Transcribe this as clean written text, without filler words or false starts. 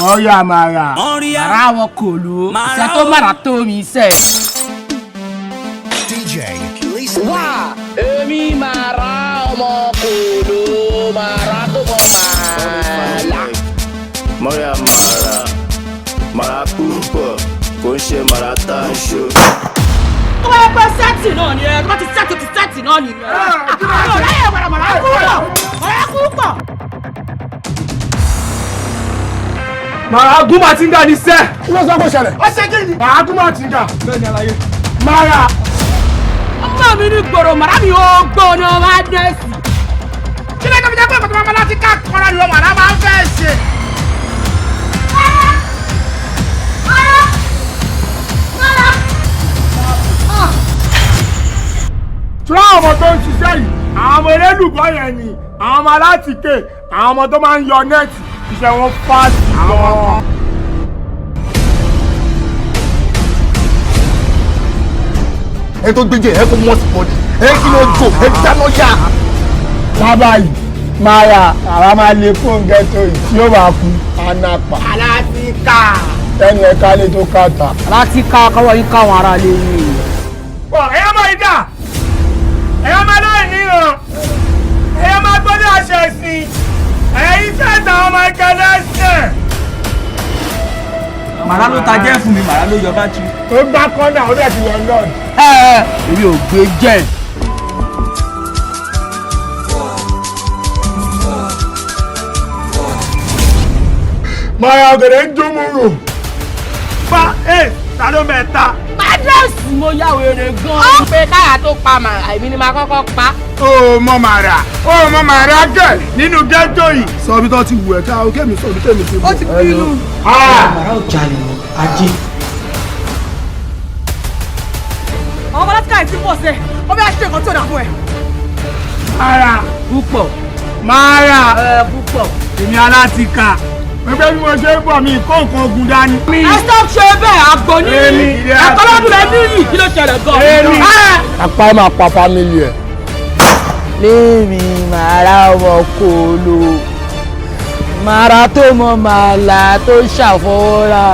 Mọ́ríà Mara. Ara àwọn kò ló. Iṣẹ́ tó mara tó mi iṣẹ́. DJ Wá! Èmi Mara ọmọ kò ló. Mara tó mọ màálà. Mọ́ríà Mara. Mara púpọ̀. Kò ń ṣe Mara tá ń ṣó. Tó bá yẹ pé sẹ́ẹ̀tì náà ni ẹ, tó bá ti sẹ́ẹ̀tì náà ni ẹ. Ọ̀rẹ́ yẹn Mara kú pọ̀. Mara kú pọ̀. Mara gún Matinga ní sẹ́. Kí ló sọ pé ṣẹlẹ̀? Ó ṣe kí ni? Mara gún Matinga. Bẹ́ẹ̀ni àlàyé. Mara. Ọmọ mi ní gbòòrò Mara mi ò gbóná wá dẹ́sì. Kí ló ń tẹ́bi jẹ́ pé ìkọ̀tún máa láti ká kọ́ra ni Mara máa ń fẹ́ ṣe. Tí àwọn ọmọ tó ń ṣiṣẹ́ yìí, àwọn ọmọ elélùbọ́ yẹn ni, àwọn ọmọ alátìké, àwọn ọmọ tó máa ń yọ nẹ́ẹ̀tì, iṣẹ́ wọn fáàsì gan-an. ẹ tó gbéjẹ ẹ kó mọ́tì pọ̀jù ẹ kí ló jò ẹ dáná yá. Lábà yìí, Mara, àwa máa lè fún ghetto yìí tí ó bá kú, anapa. Alátìká. Ẹni ẹ̀ka lè tó kàtà. Alátìká kọ́wọ́ yín káwọn ará lè rí. Ẹ̀yọ́ máa dà. Ẹ̀yọ́ máa lóyìn níran. Ẹ̀yọ́ máa gbọ́dọ̀ àṣẹ ìsìn. Ẹ̀yin sẹ́ẹ̀tà ọmọ ìkẹlẹ́ ṣẹ̀. Mara ló ta jẹ́ fún mi, Mara ló yọ bátìrì. Tó gbá kọ́nà ó dẹ̀ ti wọ lọ́ọ̀dù. Èmi ò gbé jẹ́. Mara ọ̀gẹ̀dẹ̀ ń jó mú rò. Ta ló mẹ́ta? Mádẹ́sì mo yá wèrè gan-an. Pé káyà tó pa Mara, èmi ni màá kọ́kọ́ pa. Ó mọ Mara gẹ̀ nínú ghetto yìí. Sọ bí tó ti wù ẹ̀ ká o kémi sọ bí tèmi ti wù. Ó ti bínú. Mara ò jalè mọ́, ajé. Àwọn ọmọ láti káyìí tí pọ̀ sí ẹ, wọ́n bí a ṣe nǹkan tí ò dà fún ẹ. Mara Púpọ̀. Mara Púpọ̀. èmi alátìká. Pẹ̀pẹ́ bí mo ṣe ń bọ̀ mi kó nǹkan ogun dání. Ẹ stop ṣe bẹ́ẹ̀ àgbo ní Èmi. ẹ̀kọ́ lọ́dún rẹ̀ níyì kí ló ṣẹlẹ̀ gan-an. Apá máa pa fámìlì ẹ̀. Lémi Mara ọmọ kò lò. Mara tó mọ màálà tó ṣàfọwọ́ra.